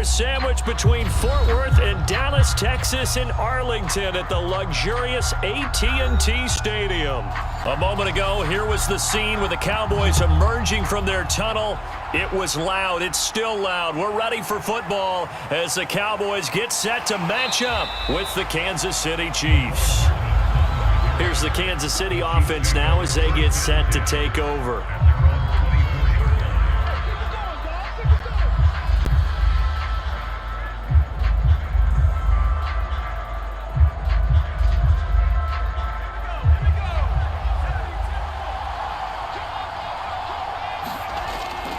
They're sandwiched between Fort Worth and Dallas, Texas, and Arlington at the luxurious AT&T Stadium. A moment ago, here was the scene with the Cowboys emerging from their tunnel. It was loud. It's still loud. We're ready for football as the Cowboys get set to match up with the Kansas City Chiefs. Here's the Kansas City offense now as they get set to take over.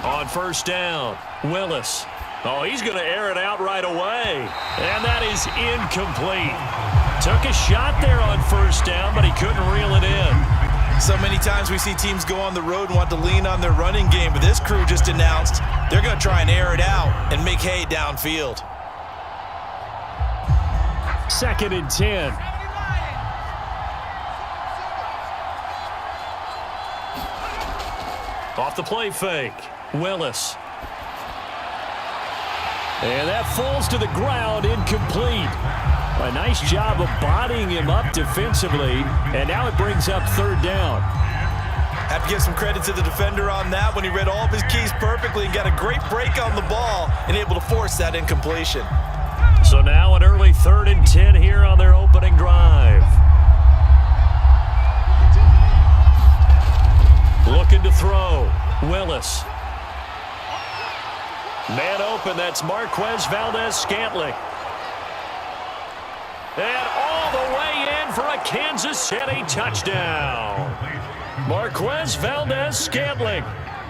On first down, Willis. Oh, he's going to air it out right away. And that is incomplete. Took a shot there on first down, but he couldn't reel it in. So many times we see teams go on the road and want to lean on their running game, but this crew just announced they're going to try and air it out and make hay downfield. 2nd and 10. Off the play fake. Willis. And that falls to the ground, incomplete. A nice job of bodying him up defensively, and now it brings up 3rd down. Have to give some credit to the defender on that when he read all of his keys perfectly and got a great break on the ball and able to force that incompletion. So now an early 3rd and 10 here on their opening drive. Looking to throw. Willis. Man open, that's Marquez Valdez-Scantling. And all the way in for a Kansas City touchdown. Marquez Valdez-Scantling,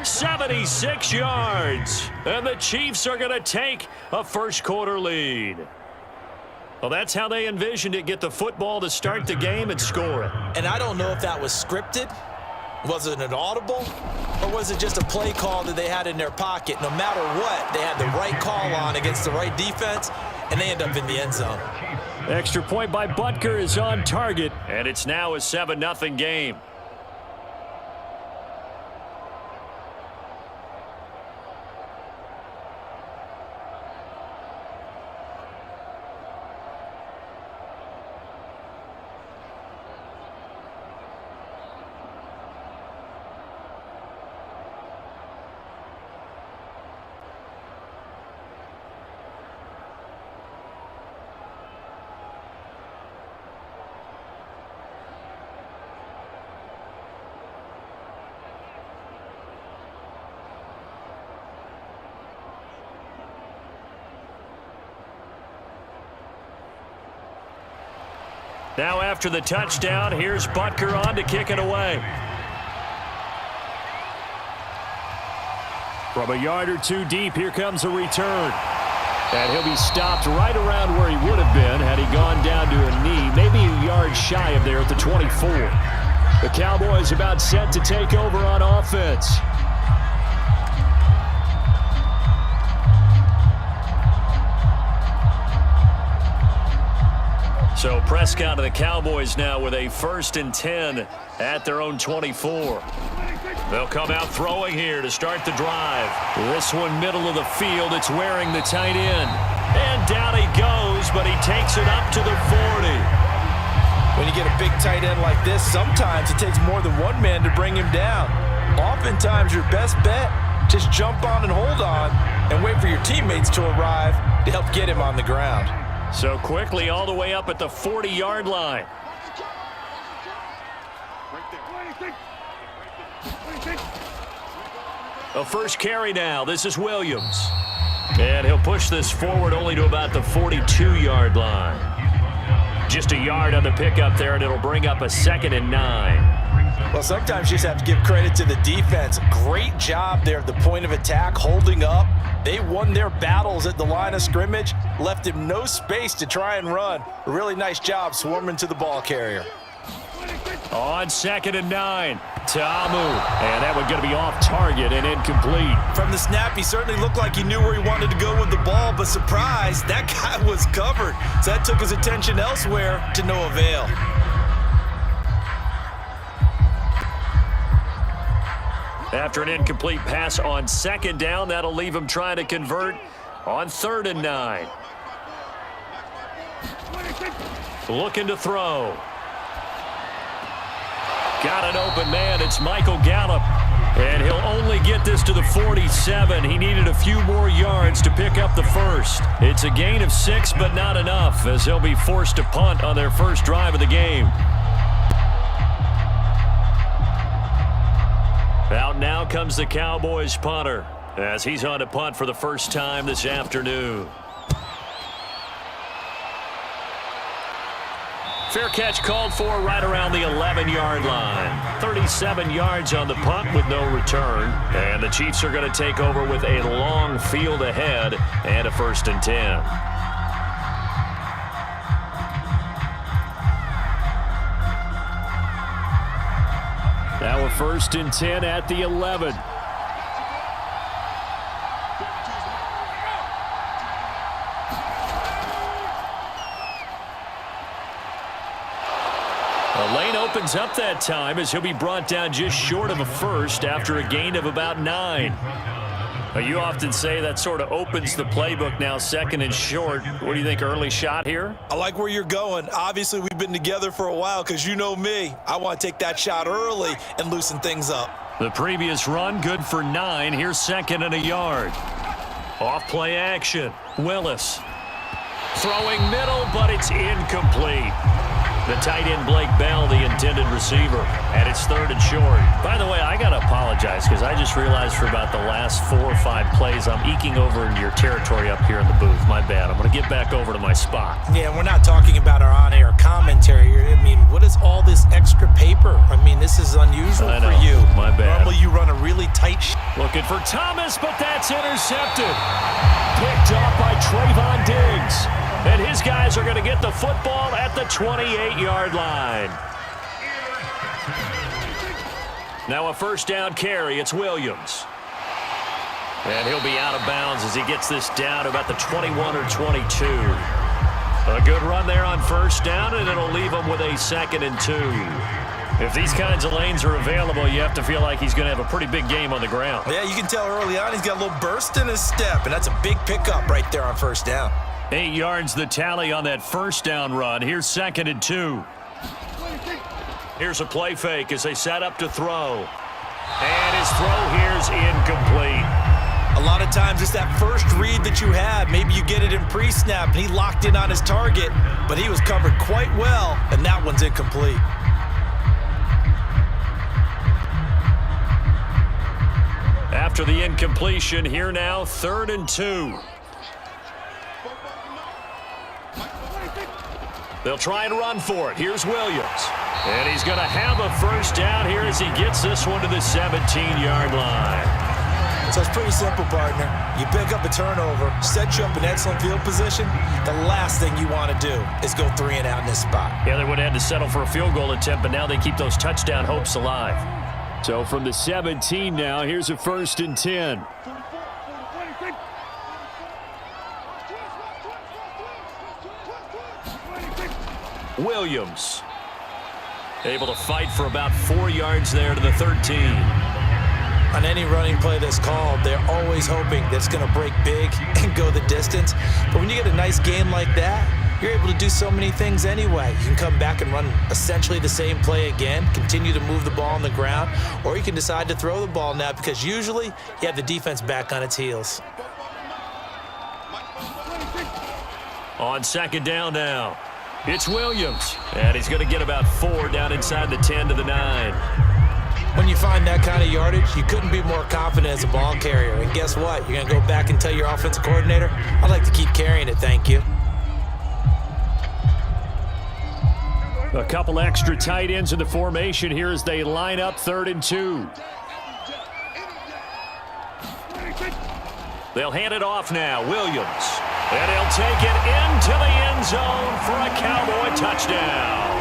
76 yards. And the Chiefs are going to take a first-quarter lead. Well, that's how they envisioned it, get the football to start the game and score it. And I don't know if that was scripted. Was it an audible? Or was it just a play call that they had in their pocket? No matter what, they had the right call on against the right defense, and they end up in the end zone. Extra point by Butker is on target, and it's now a 7-0 game. Now after the touchdown, here's Butker on to kick it away. From a yard or two deep, here comes a return. And he'll be stopped right around where he would have been had he gone down to a knee, maybe a yard shy of there at the 24. The Cowboys about set to take over on offense. So Prescott and the Cowboys now with a 1st and 10 at their own 24. They'll come out throwing here to start the drive. This one middle of the field. It's wearing the tight end. And down he goes, but he takes it up to the 40. When you get a big tight end like this, sometimes it takes more than one man to bring him down. Oftentimes your best bet, just jump on and hold on and wait for your teammates to arrive to help get him on the ground. So quickly all the way up at the 40-yard line. A first carry now. This is Williams. And he'll push this forward only to about the 42-yard line. Just a yard on the pickup there, and it'll bring up a 2nd and 9. Well, sometimes you just have to give credit to the defense. Great job there at the point of attack, holding up. They won their battles at the line of scrimmage, left him no space to try and run. A really nice job swarming to the ball carrier. On 2nd and 9, Ta'amu. And that one going to be off target and incomplete. From the snap, he certainly looked like he knew where he wanted to go with the ball, but surprise, that guy was covered. So that took his attention elsewhere to no avail. After an incomplete pass on 2nd down, that'll leave him trying to convert On 3rd and 9. Looking to throw. Got an open man. It's Michael Gallup. And he'll only get this to the 47. He needed a few more yards to pick up the first. It's a gain of 6, but not enough, as he'll be forced to punt on their first drive of the game. Out now comes the Cowboys punter, as he's on to punt for the first time this afternoon. Fair catch called for right around the 11-yard line. 37 yards on the punt with no return. And the Chiefs are going to take over with a long field ahead and a 1st and 10. Now a 1st and 10 at the 11. The lane opens up that time as he'll be brought down just short of a first after a gain of about 9. You often say that sort of opens the playbook now, 2nd and short. What do you think, early shot here? I like where you're going. Obviously, we've been together for a while because you know me. I want to take that shot early and loosen things up. The previous run, good for 9. Here's 2nd and a yard. Off play action. Willis. Throwing middle, but it's incomplete. The tight end, Blake Bell, the intended receiver. And it's 3rd and short. By the way, I got to apologize because I just realized for about the last 4 or 5 plays, I'm eking over into your territory up here in the booth. My bad. I'm going to get back over to my spot. Yeah, we're not talking about our on-air commentary here. I mean, what is all this extra paper? I mean, this is unusual for you. My bad. Normally you run a really tight Looking for Thomas, but that's intercepted. Picked off by Trayvon Diggs. And his guys are going to get the football at the 28-yard line. Now a 1st down carry. It's Williams. And he'll be out of bounds as he gets this down about the 21 or 22. A good run there on 1st down, and it'll leave him with a 2nd and 2. If these kinds of lanes are available, you have to feel like he's going to have a pretty big game on the ground. Yeah, you can tell early on he's got a little burst in his step, and that's a big pickup right there on 1st down. 8 yards the tally on that 1st down run. Here's 2nd and 2. Here's a play fake as they set up to throw. And his throw here's incomplete. A lot of times it's that first read that you have. Maybe you get it in pre-snap and he locked in on his target, but he was covered quite well, and that one's incomplete. After the incompletion, here now, 3rd and 2. They'll try and run for it. Here's Williams. And he's going to have a 1st down here as he gets this one to the 17-yard line. So it's pretty simple, partner. You pick up a turnover, set you up in excellent field position. The last thing you want to do is go 3 and out in this spot. Yeah, they would have had to settle for a field goal attempt, but now they keep those touchdown hopes alive. So from the 17 now, here's a 1st and 10. Williams able to fight for about 4 yards there to the 13. On any running play that's called, they're always hoping that it's going to break big and go the distance. But when you get a nice game like that, you're able to do so many things anyway. You can come back and run essentially the same play again, continue to move the ball on the ground, or you can decide to throw the ball now because usually you have the defense back on its heels. On 2nd down now. It's Williams, and he's going to get about 4 down inside the 10 to the 9. When you find that kind of yardage, you couldn't be more confident as a ball carrier. And guess what? You're going to go back and tell your offensive coordinator, I'd like to keep carrying it, thank you. A couple extra tight ends in the formation here as they line up 3rd and 2. They'll hand it off now. Williams. And he'll take it into the end zone for a Cowboy touchdown.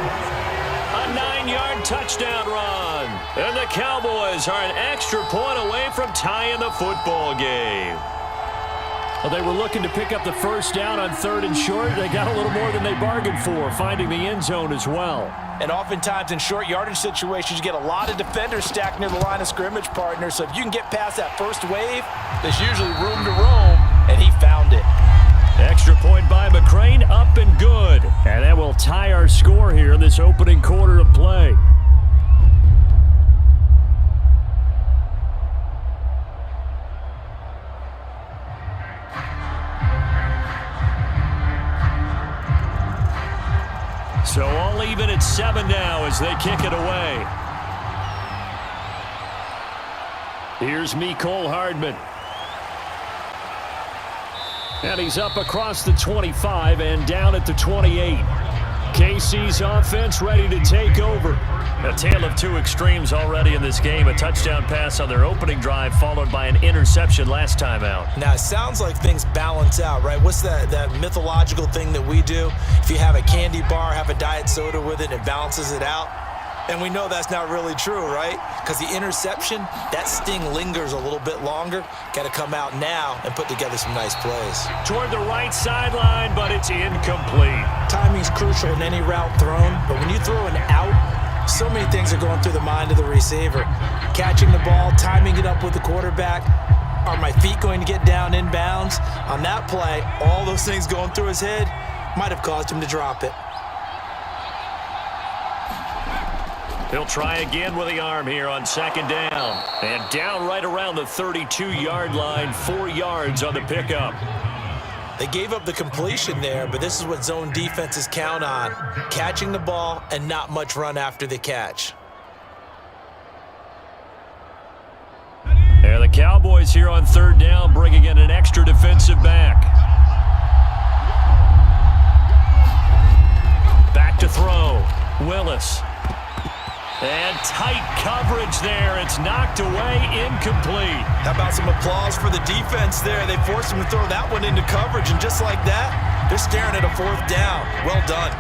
A 9-yard touchdown run. And the Cowboys are an extra point away from tying the football game. Well, they were looking to pick up the 1st down on 3rd and short. They got a little more than they bargained for, finding the end zone as well. And oftentimes in short yardage situations, you get a lot of defenders stacked near the line of scrimmage, partner. So if you can get past that first wave, there's usually room to roam, and he found it. Point by McCrane, up and good. And that will tie our score here in this opening quarter of play. So all even at 7 now as they kick it away. Here's Mecole Hardman. And he's up across the 25 and down at the 28. KC's offense ready to take over. A tale of two extremes already in this game. A touchdown pass on their opening drive followed by an interception last time out. Now, it sounds like things balance out, right? What's that mythological thing that we do? If you have a candy bar, have a diet soda with it, it balances it out. And we know that's not really true, right? Because the interception, that sting lingers a little bit longer. Got to come out now and put together some nice plays. Toward the right sideline, but it's incomplete. Timing's crucial in any route thrown, but when you throw an out, so many things are going through the mind of the receiver. Catching the ball, timing it up with the quarterback. Are my feet going to get down inbounds? On that play, all those things going through his head might have caused him to drop it. He'll try again with the arm here on second down. And down right around the 32-yard line, 4 yards on the pickup. They gave up the completion there, but this is what zone defenses count on. Catching the ball and not much run after the catch. And the Cowboys here on third down, bringing in an extra defensive back. Back to throw. Willis. And tight coverage there. It's knocked away, incomplete. How about some applause for the defense there? They forced him to throw that one into coverage, and just like that, they're staring at a fourth down. Well done.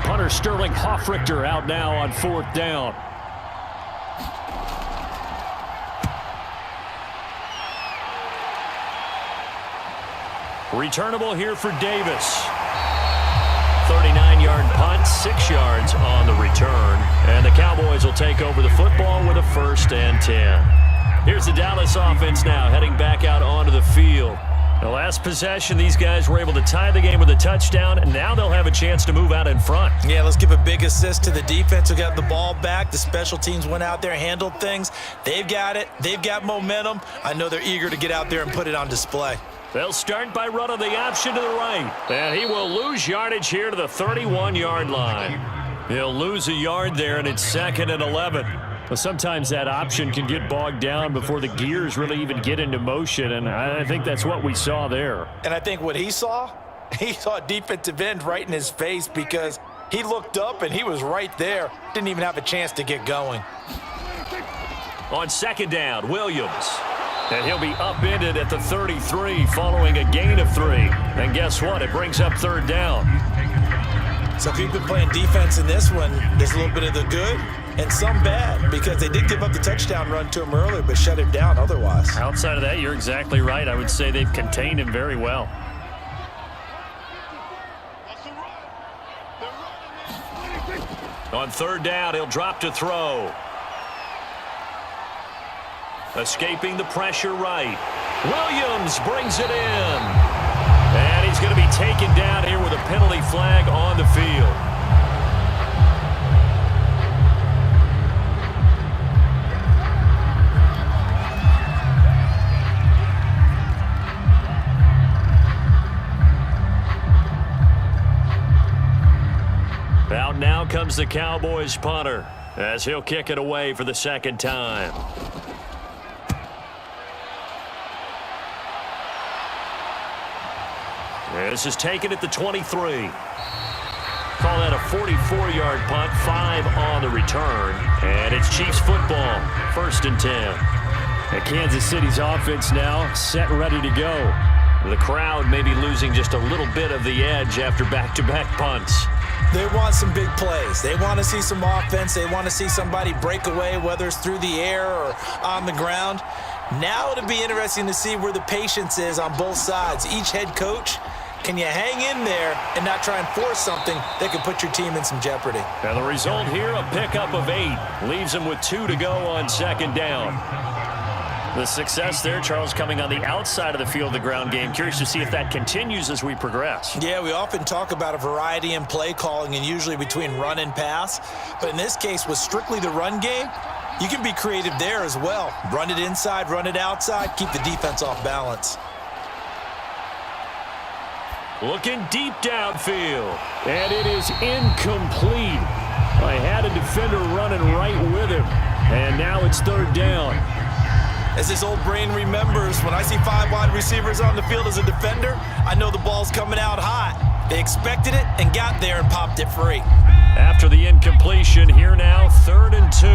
Punter Sterling Hoffrichter out now on fourth down. Returnable here for Davis. 39-yard punt, 6 yards on the return. And the Cowboys will take over the football with a 1st and 10. Here's the Dallas offense now heading back out onto the field. The last possession, these guys were able to tie the game with a touchdown, and now they'll have a chance to move out in front. Yeah, let's give a big assist to the defense who got the ball back. The special teams went out there, handled things. They've got it. They've got momentum. I know they're eager to get out there and put it on display. They'll start by running the option to the right. And he will lose yardage here to the 31-yard line. He'll lose a yard there, and it's 2nd and 11. Well, sometimes that option can get bogged down before the gears really even get into motion, and I think that's what we saw there. And I think what he saw a defensive end right in his face because he looked up and he was right there. Didn't even have a chance to get going. On second down, Williams. And he'll be upended at the 33 following a gain of 3. And guess what? It brings up third down. So if you've been playing defense in this one, there's a little bit of the good and some bad because they did give up the touchdown run to him earlier but shut him down otherwise. Outside of that, you're exactly right. I would say they've contained him very well. On third down, he'll drop to throw. Escaping the pressure right. Williams brings it in. And he's going to be taken down here with a penalty flag on the field. Out now comes the Cowboys punter as he'll kick it away for the second time. This is taken at the 23. Call that a 44-yard punt, 5 on the return. And it's Chiefs football, 1st and 10. And Kansas City's offense now set and ready to go. The crowd may be losing just a little bit of the edge after back-to-back punts. They want some big plays. They want to see some offense. They want to see somebody break away, whether it's through the air or on the ground. Now it'll be interesting to see where the patience is on both sides. Each head coach, can you hang in there and not try and force something that could put your team in some jeopardy? And the result here, a pickup of 8. Leaves them with 2 to go on second down. The success there, Charles, coming on the outside of the field, the ground game. Curious to see if that continues as we progress. Yeah, we often talk about a variety in play calling and usually between run and pass. But in this case, with strictly the run game, you can be creative there as well. Run it inside, run it outside, keep the defense off balance. Looking deep downfield. And it is incomplete. I had a defender running right with him. And now it's third down. As this old brain remembers, when I see 5 wide receivers on the field as a defender, I know the ball's coming out hot. They expected it and got there and popped it free. After the incompletion, here now, 3rd and 2.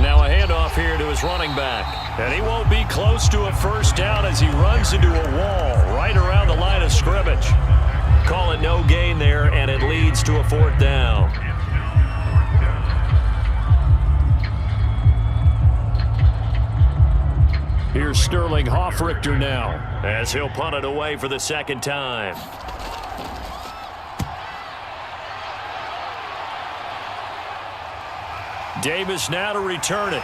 Now a handoff here to his running back. And he won't be close to a first down as he runs into a wall right around the line of scrimmage. Call it no gain there, and it leads to a 4th down. Here's Sterling Hoffrichter now as he'll punt it away for the 2nd time. Davis now to return it.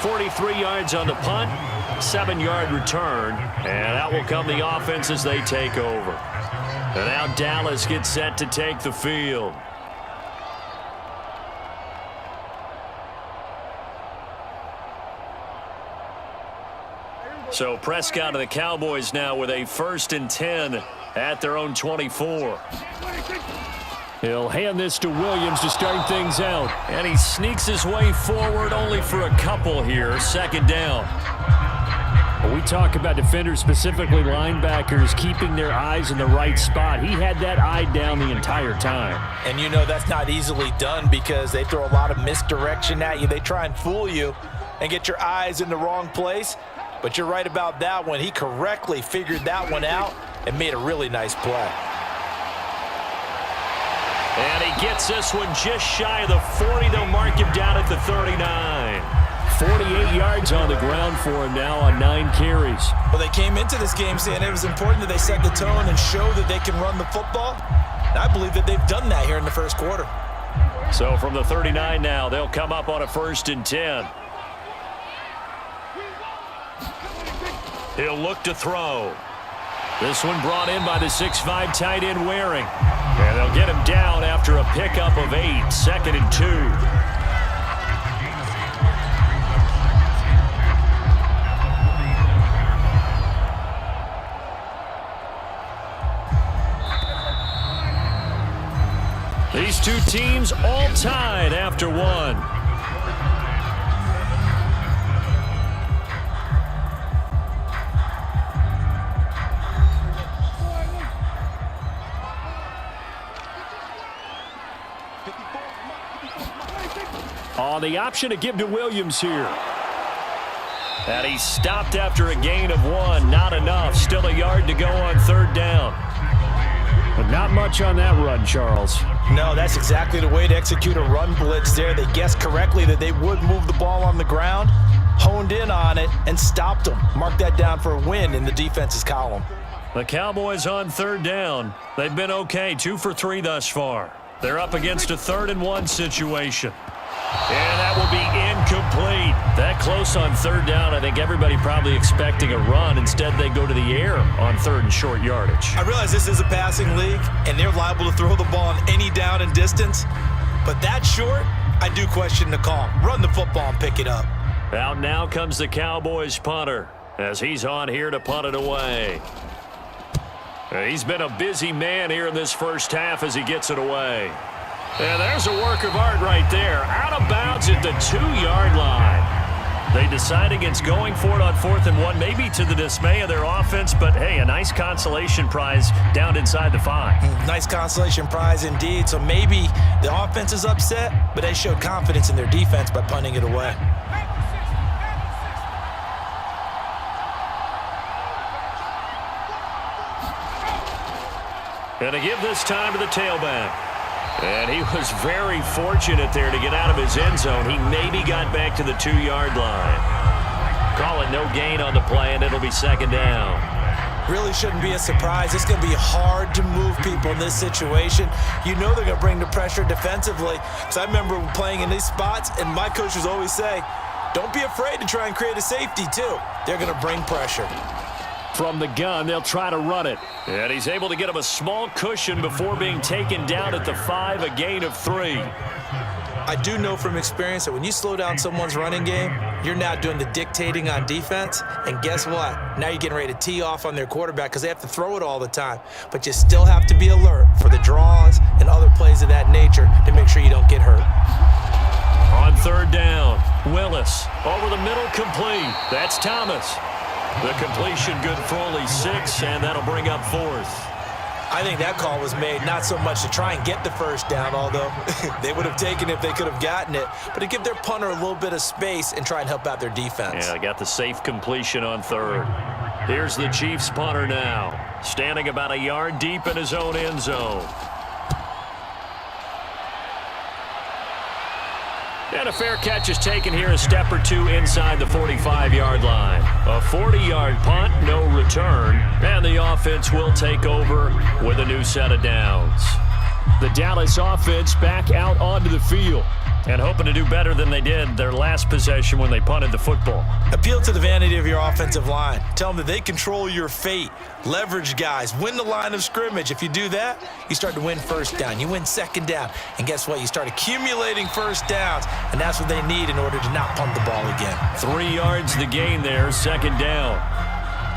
43 yards on the punt, 7-yard return, and out will come the offense as they take over. And now Dallas gets set to take the field. So Prescott of the Cowboys now with a 1st and 10 at their own 24. He'll hand this to Williams to start things out. And he sneaks his way forward only for a couple here. 2nd down. When we talk about defenders, specifically linebackers, keeping their eyes in the right spot. He had that eye down the entire time. And you know that's not easily done because they throw a lot of misdirection at you. They try and fool you and get your eyes in the wrong place. But you're right about that one. He correctly figured that one out and made a really nice play. And he gets this one just shy of the 40. They'll mark him down at the 39. 48 yards on the ground for him now on 9 carries. Well, they came into this game saying it was important that they set the tone and show that they can run the football. And I believe that they've done that here in the first quarter. So from the 39 now, they'll come up on a 1st and 10. He'll look to throw. This one brought in by the 6'5" tight end Waring. And they'll get him down after a pickup of 8. 2nd and 2. These two teams all tied after one. On the option to give to Williams here. And he stopped after a gain of 1. Not enough. Still a yard to go on 3rd down. But not much on that run, Charles. No, that's exactly the way to execute a run blitz there. They guessed correctly that they would move the ball on the ground, honed in on it, and stopped them. Mark that down for a win in the defense's column. The Cowboys on 3rd down. They've been okay, 2 for 3 thus far. They're up against a 3rd and 1 situation. And that will be incomplete. That close on 3rd down, I think everybody probably expecting a run. Instead, they go to the air on 3rd and short yardage. I realize this is a passing league, and they're liable to throw the ball on any down and distance. But that short, I do question the call. Run the football and pick it up. Out now comes the Cowboys punter as he's on here to punt it away. He's been a busy man here in this first half as he gets it away. And there's a work of art right there. Out of bounds at the 2-yard line. They decide against going for it on 4th and 1, maybe to the dismay of their offense, but hey, a nice consolation prize down inside the 5. Nice consolation prize indeed. So maybe the offense is upset, but they showed confidence in their defense by punting it away. And to give this time to the tailback. And he was very fortunate there to get out of his end zone. He maybe got back to the 2-yard line. Call it no gain on the play, and it'll be 2nd down. Really shouldn't be a surprise. It's going to be hard to move people in this situation. You know they're going to bring the pressure defensively. Because I remember playing in these spots, and my coaches always say, don't be afraid to try and create a safety, too. They're going to bring pressure. From the gun, they'll try to run it. And he's able to get him a small cushion before being taken down at the 5, a gain of 3. I do know from experience that when you slow down someone's running game, you're now doing the dictating on defense. And guess what? Now you're getting ready to tee off on their quarterback because they have to throw it all the time. But you still have to be alert for the draws and other plays of that nature to make sure you don't get hurt. On 3rd down, Willis over the middle, complete. That's Thomas. The completion good for only 6, and that'll bring up 4th. I think that call was made not so much to try and get the first down, although they would have taken it if they could have gotten it, but to give their punter a little bit of space and try and help out their defense. Yeah, got the safe completion on 3rd. Here's the Chiefs punter now, standing about a yard deep in his own end zone. And a fair catch is taken here, a step or two inside the 45-yard line. A 40-yard punt, no return, and the offense will take over with a new set of downs. The Dallas offense back out onto the field and hoping to do better than they did their last possession when they punted the football. Appeal to the vanity of your offensive line. Tell them that they control your fate. Leverage guys. Win the line of scrimmage. If you do that, you start to win first down. You win second down. And guess what? You start accumulating first downs, and that's what they need in order to not punt the ball again. 3 yards the gain there, 2nd down.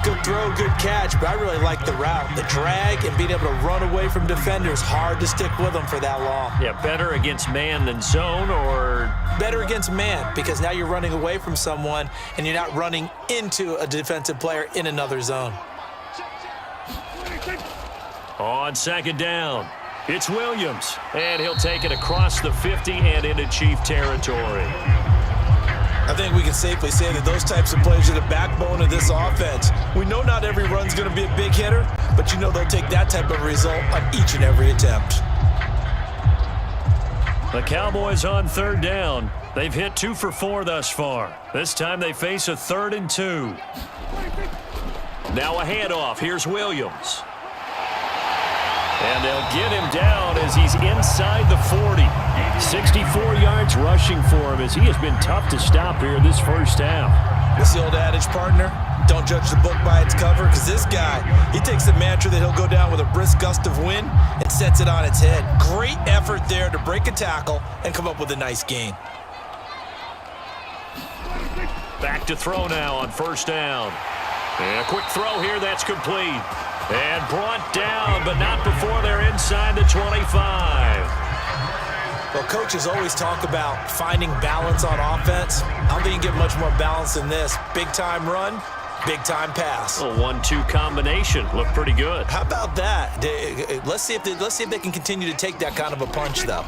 Good throw, good catch, but I really like the route. The drag and being able to run away from defenders, hard to stick with them for that long. Yeah, better against man than zone, or? Better against man, because now you're running away from someone and you're not running into a defensive player in another zone. On 2nd down, it's Williams, and he'll take it across the 50 and into Chief territory. I think we can safely say that those types of plays are the backbone of this offense. We know not every run's going to be a big hitter, but you know they'll take that type of result on each and every attempt. The Cowboys on 3rd down. They've hit 2 for 4 thus far. This time they face a 3rd and 2. Now a handoff. Here's Williams. And they'll get him down as he's inside the 40. 64 yards rushing for him as he has been tough to stop here this first half. What's the old adage, partner? Don't judge the book by its cover, because this guy, he takes the mantra that he'll go down with a brisk gust of wind and sets it on its head. Great effort there to break a tackle and come up with a nice gain. Back to throw now on 1st down. And a quick throw here, that's complete. And brought down, but not before they're inside the 25. Well, coaches always talk about finding balance on offense. I don't think you can get much more balance than this. Big-time run, big-time pass. A 1-2 combination. Looked pretty good. How about that? Let's see if they can continue to take that kind of a punch, though.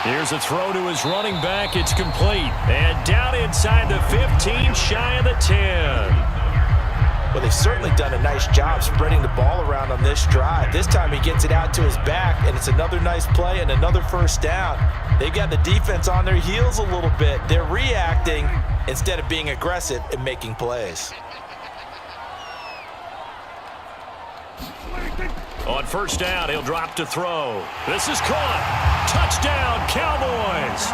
Here's a throw to his running back. It's complete. And down inside the 15, shy of the 10. Well, they've certainly done a nice job spreading the ball around on this drive. This time he gets it out to his back, and it's another nice play and another first down. They've got the defense on their heels a little bit. They're reacting instead of being aggressive and making plays. On 1st down, he'll drop to throw. This is caught. Touchdown, Cowboys.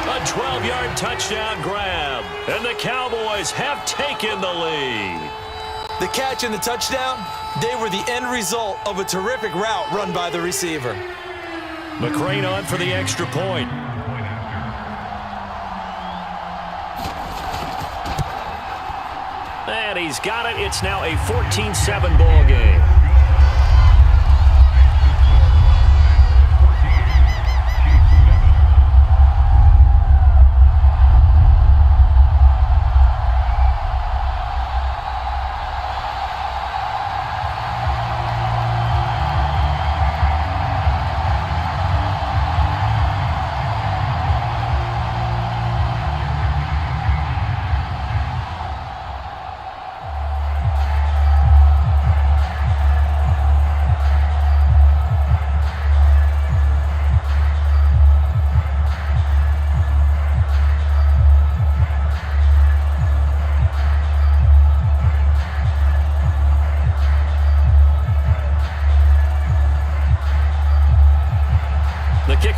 A 12-yard touchdown grab, and the Cowboys have taken the lead. The catch and the touchdown, they were the end result of a terrific route run by the receiver. McCrane on for the extra point. And he's got it. It's now a 14-7 ball game.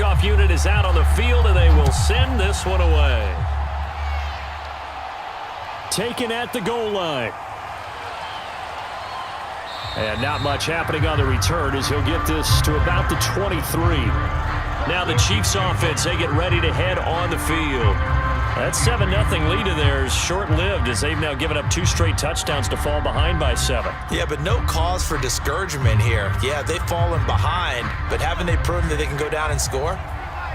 kickoff unit is out on the field, and they will send this one away. Taken at the goal line. And not much happening on the return as he'll get this to about the 23. Now the Chiefs offense, they get ready to head on the field. That 7-0 lead of theirs short-lived as they've now given up 2 straight touchdowns to fall behind by 7. Yeah, but no cause for discouragement here. Yeah, they've fallen behind, but haven't they proven that they can go down and score?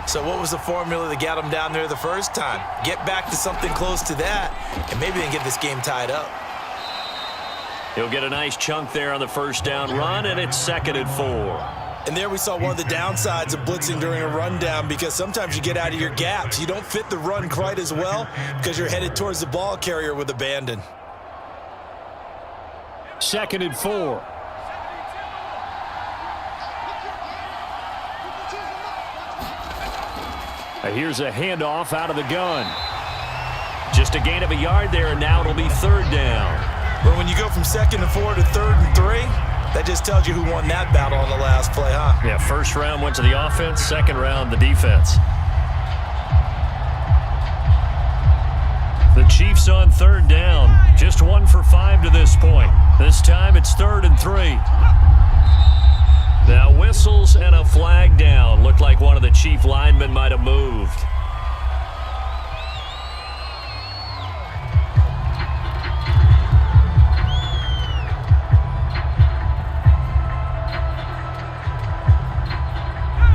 So what was the formula that got them down there the first time? Get back to something close to that, and maybe they can get this game tied up. He'll get a nice chunk there on the first down run, and it's 2nd and 4. And there we saw one of the downsides of blitzing during a rundown, because sometimes you get out of your gaps. You don't fit the run quite as well because you're headed towards the ball carrier with abandon. 2nd and 4. Here's a handoff out of the gun. Just a gain of a yard there, and now it'll be 3rd down. But when you go from 2nd and 4 to 3rd and 3, that just tells you who won that battle on the last play, huh? Yeah, first round went to the offense, second round the defense. The Chiefs on 3rd down, just 1 for 5 to this point. This time it's 3rd and 3. Now whistles and a flag down. Looked like one of the Chief linemen might have moved.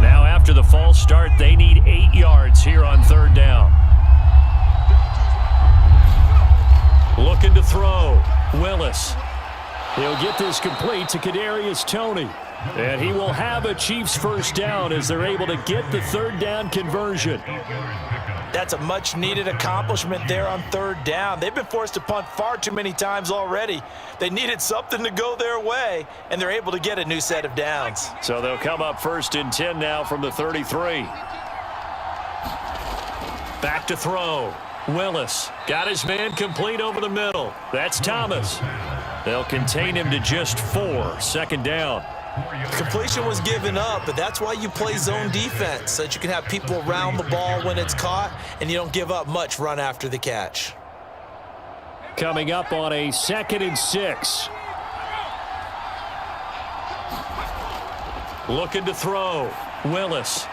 Now after the false start, they need 8 yards here on 3rd down. Looking to throw. Willis. He'll get this complete to Kadarius Toney. And he will have a Chiefs first down as they're able to get the 3rd down conversion. That's a much-needed accomplishment there on 3rd down. They've been forced to punt far too many times already. They needed something to go their way, and they're able to get a new set of downs. So they'll come up 1st and 10 now from the 33. Back to throw. Willis got his man complete over the middle. That's Thomas. They'll contain him to just 4. 2nd down. Completion was given up, but that's why you play zone defense, so that you can have people around the ball when it's caught, and you don't give up much run after the catch. Coming up on a 2nd and 6. Looking to throw. Willis.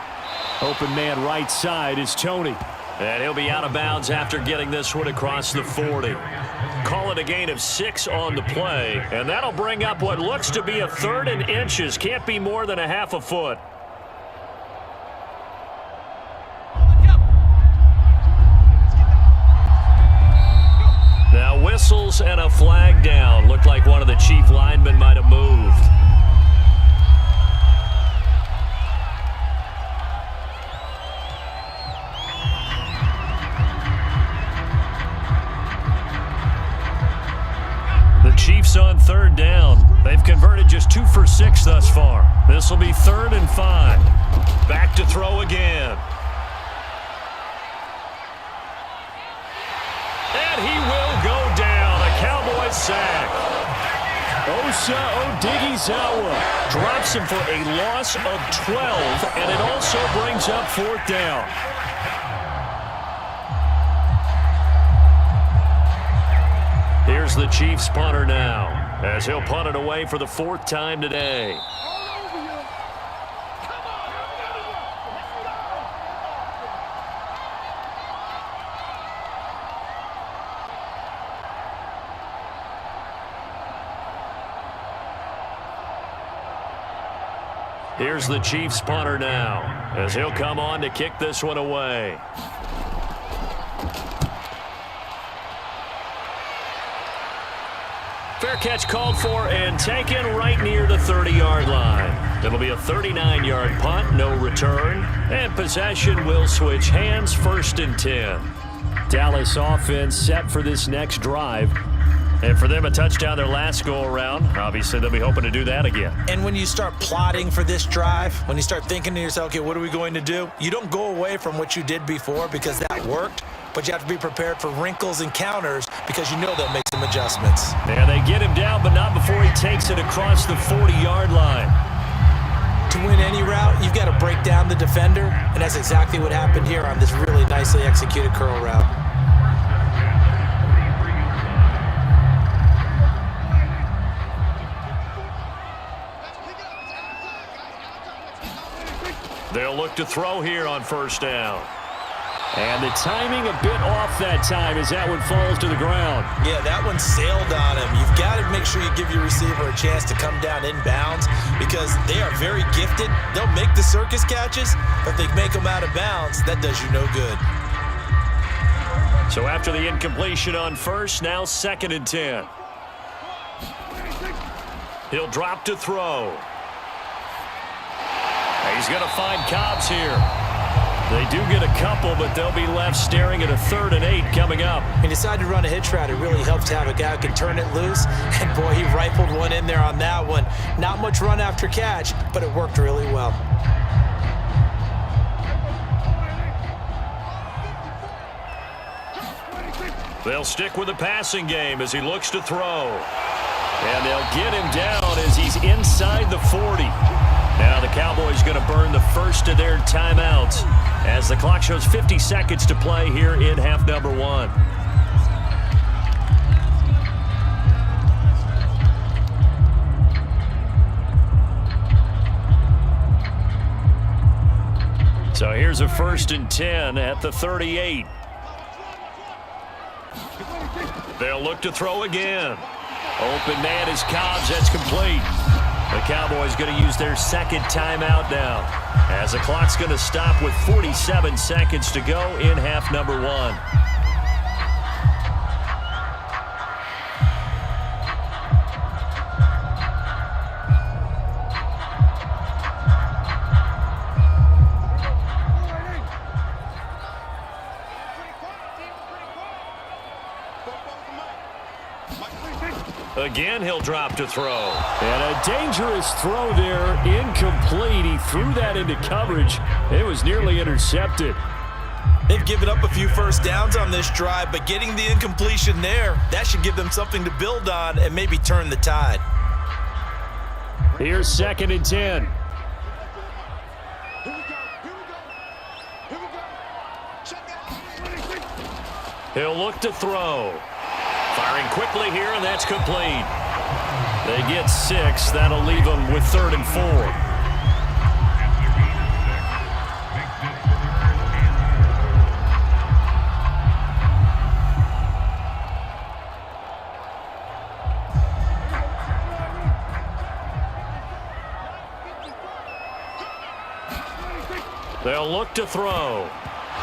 Open man right side is Toney. And he'll be out of bounds after getting this one across the 40. Call it a gain of 6 on the play. And that'll bring up what looks to be a 3rd and inches. Can't be more than a half a foot. Now whistles and a flag down. Looked like one of the Chief linemen might have moved. Chiefs on 3rd down. They've converted just 2 for 6 thus far. This will be 3rd and 5. Back to throw again. And he will go down. A Cowboys sack. Osa Odighizuwa drops him for a loss of 12, and it also brings up 4th down. Here's the Chiefs punter now, as he'll punt it away for the 4th time today. Here's the Chiefs punter now, as he'll come on to kick this one away. Fair catch called for and taken right near the 30-yard line. It'll be a 39-yard punt, no return, and possession will switch hands. 1st and 10. Dallas offense set for this next drive. And for them, a touchdown their last go-around. Obviously, they'll be hoping to do that again. And when you start plotting for this drive, when you start thinking to yourself, okay, what are we going to do? You don't go away from what you did before because that worked, but you have to be prepared for wrinkles and counters because you know they'll make some adjustments. And they get him down, but not before he takes it across the 40-yard line. To win any route, you've got to break down the defender, and that's exactly what happened here on this really nicely executed curl route. They'll look to throw here on first down. And the timing a bit off that time as that one falls to the ground. Yeah, that one sailed on him. You've got to make sure you give your receiver a chance to come down inbounds because they are very gifted. They'll make the circus catches, but if they make them out of bounds, that does you no good. So after the incompletion on first, now 2nd and 10. He'll drop to throw. He's going to find Cobbs here. They do get a couple, but they'll be left staring at a 3rd and 8 coming up. He decided to run a hitch route. It really helps to have a guy who can turn it loose. And, boy, he rifled one in there on that one. Not much run after catch, but it worked really well. They'll stick with the passing game as he looks to throw. And they'll get him down as he's inside the 40. Now the Cowboys going to burn the first of their timeouts as the clock shows 50 seconds to play here in half number 1. So here's a 1st and 10 at the 38. They'll look to throw again. Open man is Cobbs. That's complete. The Cowboys going to use their 2nd timeout now as the clock's going to stop with 47 seconds to go in half number 1. Again, he'll drop to throw. And a dangerous throw there, incomplete. He threw that into coverage. It was nearly intercepted. They've given up a few first downs on this drive, but getting the incompletion there, that should give them something to build on and maybe turn the tide. Here's 2nd and 10. He'll look to throw. Firing quickly here, and that's complete. They get 6. That'll leave them with 3rd and 4. They'll look to throw.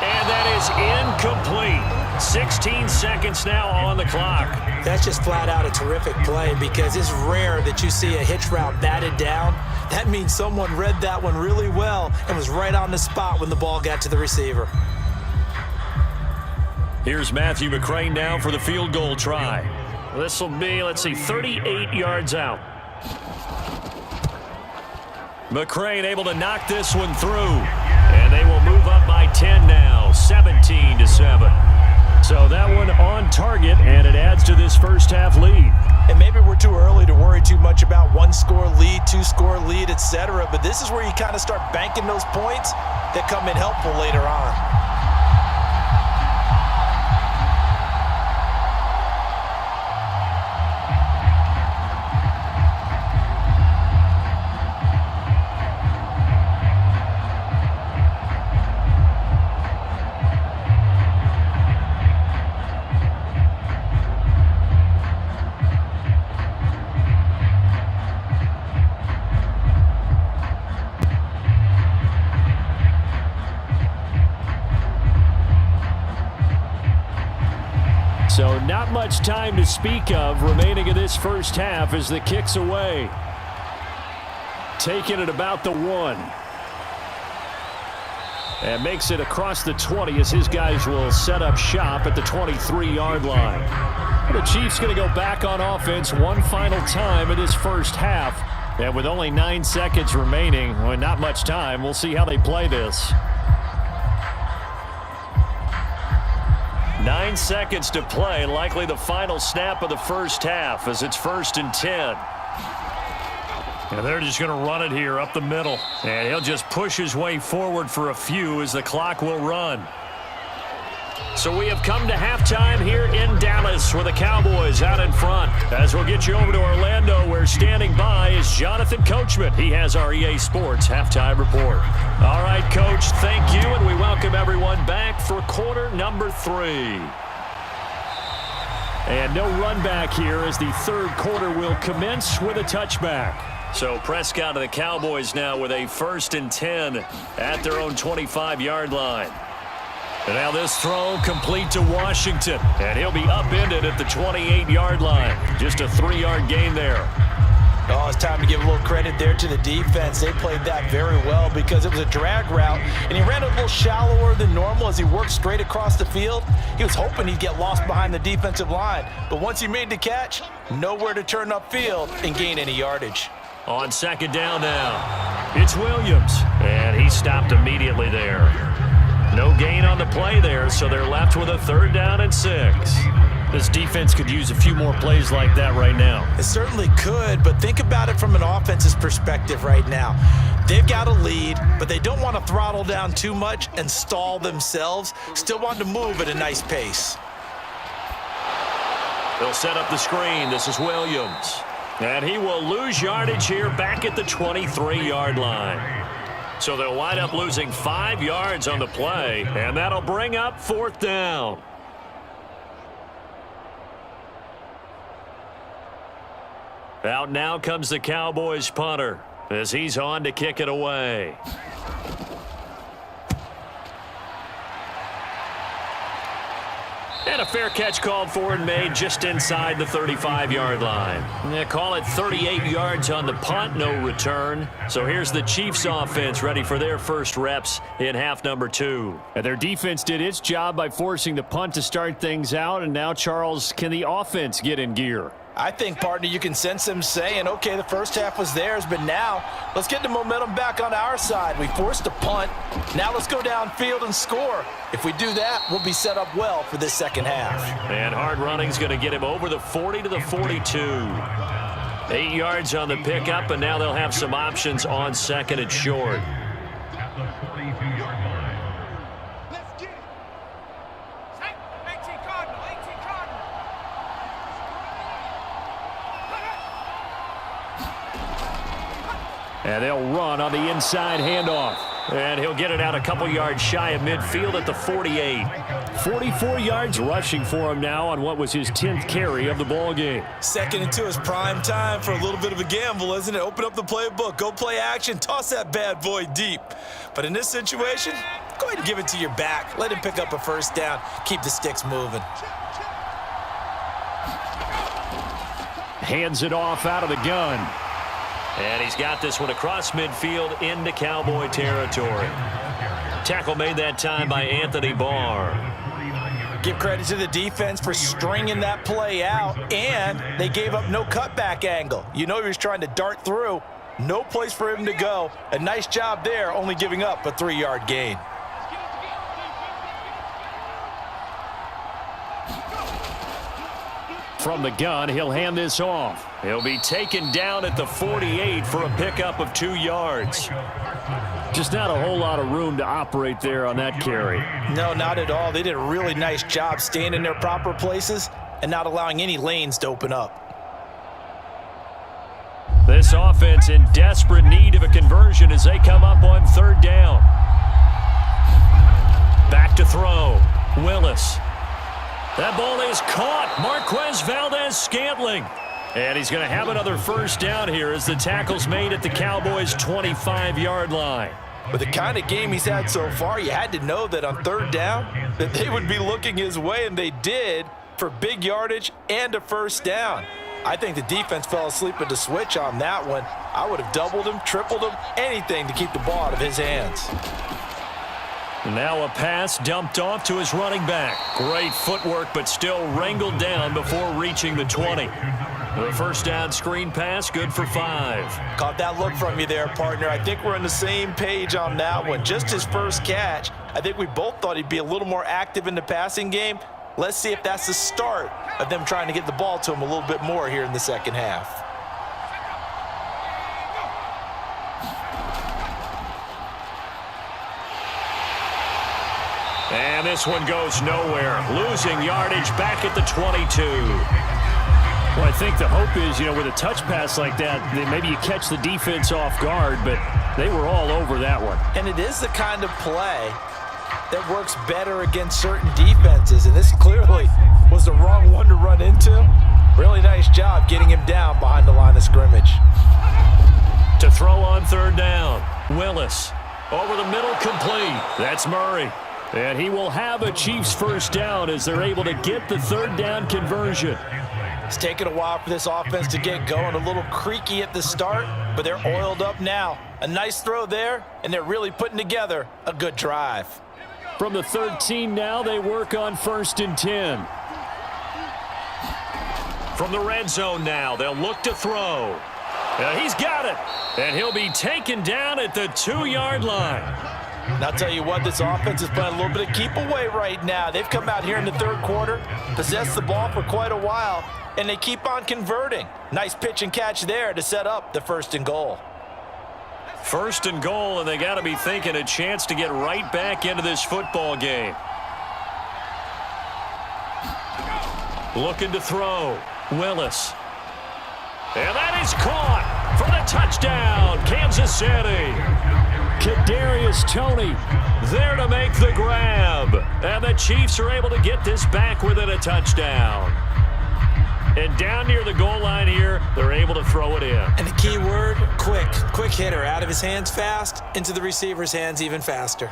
And that is incomplete. 16 seconds now on the clock. That's just flat out a terrific play because it's rare that you see a hitch route batted down. That means someone read that one really well and was right on the spot when the ball got to the receiver. Here's Matthew McCrane now for the field goal try. This will be, 38 yards out. McCrane able to knock this one through. And they will move up by 10 now, 17-7. So that one on target, and it adds to this first half lead. And maybe we're too early to worry too much about 1-score lead, 2-score lead, etc. But this is where you kind of start banking those points that come in helpful later on. So not much time to speak of remaining in this first half as the kick's away. Taking it about the 1. And makes it across the 20 as his guys will set up shop at the 23-yard line. The Chiefs going to go back on offense one final time in this first half. And with only 9 seconds remaining, well, not much time, we'll see how they play this. 9 seconds to play, likely the final snap of the first half as it's 1st and 10. And they're just going to run it here up the middle. And he'll just push his way forward for a few as the clock will run. So we have come to halftime here in Dallas with the Cowboys out in front. As we'll get you over to Orlando, where standing by is Jonathan Coachman. He has our EA Sports halftime report. All right, Coach, thank you, and we welcome everyone back for quarter number 3. And no run back here as the third quarter will commence with a touchback. So Prescott and the Cowboys now with a 1st and 10 at their own 25-yard line. And now this throw complete to Washington. And he'll be upended at the 28-yard line. Just a 3-yard gain there. Oh, it's time to give a little credit there to the defense. They played that very well because it was a drag route, and he ran a little shallower than normal as he worked straight across the field. He was hoping he'd get lost behind the defensive line, but once he made the catch, nowhere to turn upfield and gain any yardage. On 2nd down now, it's Williams, and he stopped immediately there. No gain on the play there, so they're left with a 3rd down and 6. This defense could use a few more plays like that right now. It certainly could, but think about it from an offense's perspective right now. They've got a lead, but they don't want to throttle down too much and stall themselves. Still want to move at a nice pace. They'll set up the screen. This is Williams. And he will lose yardage here back at the 23-yard line. So they'll wind up losing 5 yards on the play, and that'll bring up 4th down. Out now comes the Cowboys punter as he's on to kick it away. And a fair catch called for and made just inside the 35-yard line. They call it 38 yards on the punt, no return. So here's the Chiefs offense ready for their first reps in half number 2. And their defense did its job by forcing the punt to start things out. And now, Charles, can the offense get in gear? I think, partner, you can sense them saying, okay, the first half was theirs, but now let's get the momentum back on our side. We forced a punt. Now let's go downfield and score. If we do that, we'll be set up well for this second half. And hard running's going to get him over the 40 to the 42. 8 yards on the pickup, and now they'll have some options on 2nd and short. And they'll run on the inside handoff. And he'll get it out a couple yards shy of midfield at the 48. 44 yards rushing for him now on what was his 10th carry of the ball game. Second into his prime time for a little bit of a gamble, isn't it? Open up the playbook, go play action, toss that bad boy deep. But in this situation, go ahead and give it to your back. Let him pick up a 1st down. Keep the sticks moving. Hands it off out of the gun. And he's got this one across midfield into Cowboy territory. Tackle made that time by Anthony Barr. Give credit to the defense for stringing that play out, and they gave up no cutback angle. You know he was trying to dart through. No place for him to go. A nice job there, only giving up a 3-yard gain. From the gun, he'll hand this off. He'll be taken down at the 48 for a pickup of 2 yards. Just not a whole lot of room to operate there on that carry. No, not at all. They did a really nice job staying in their proper places and not allowing any lanes to open up. This offense in desperate need of a conversion as they come up on 3rd down. Back to throw. Willis. That ball is caught. Marquez Valdez-Scantling. And he's going to have another 1st down here as the tackle's made at the Cowboys' 25-yard line. With the kind of game he's had so far, you had to know that on 3rd down that they would be looking his way, and they did, for big yardage and a 1st down. I think the defense fell asleep at the switch on that one. I would have doubled him, tripled him, anything to keep the ball out of his hands. Now a pass dumped off to his running back. Great footwork, but still wrangled down before reaching the 20. The 1st down screen pass, good for 5. Caught that look from you there, partner. I think we're on the same page on that one. Just his first catch. I think we both thought he'd be a little more active in the passing game. Let's see if that's the start of them trying to get the ball to him a little bit more here in the second half. And this one goes nowhere. Losing yardage back at the 22. Well, I think the hope is, with a touch pass like that, maybe you catch the defense off guard, but they were all over that one. And it is the kind of play that works better against certain defenses, and this clearly was the wrong one to run into. Really nice job getting him down behind the line of scrimmage. To throw on third down, Willis. Over the middle, complete. That's Murray. And he will have a Chiefs first down as they're able to get the third down conversion. It's taken a while for this offense to get going. A little creaky at the start, but they're oiled up now. A nice throw there, and they're really putting together a good drive. From the 13 now, they work on 1st and 10. From the red zone now, they'll look to throw. He's got it, and he'll be taken down at the 2-yard line. And I'll tell you what, this offense is playing a little bit of keep away right now. They've come out here in the third quarter, possessed the ball for quite a while, and they keep on converting. Nice pitch and catch there to set up the 1st and goal. 1st and goal, and they got to be thinking a chance to get right back into this football game. Looking to throw. Willis. And that is caught for the touchdown, Kansas City. Kadarius Toney there to make the grab. And the Chiefs are able to get this back within a touchdown. And down near the goal line here, they're able to throw it in. And the key word, quick. Quick hitter. Out of his hands fast, into the receiver's hands even faster.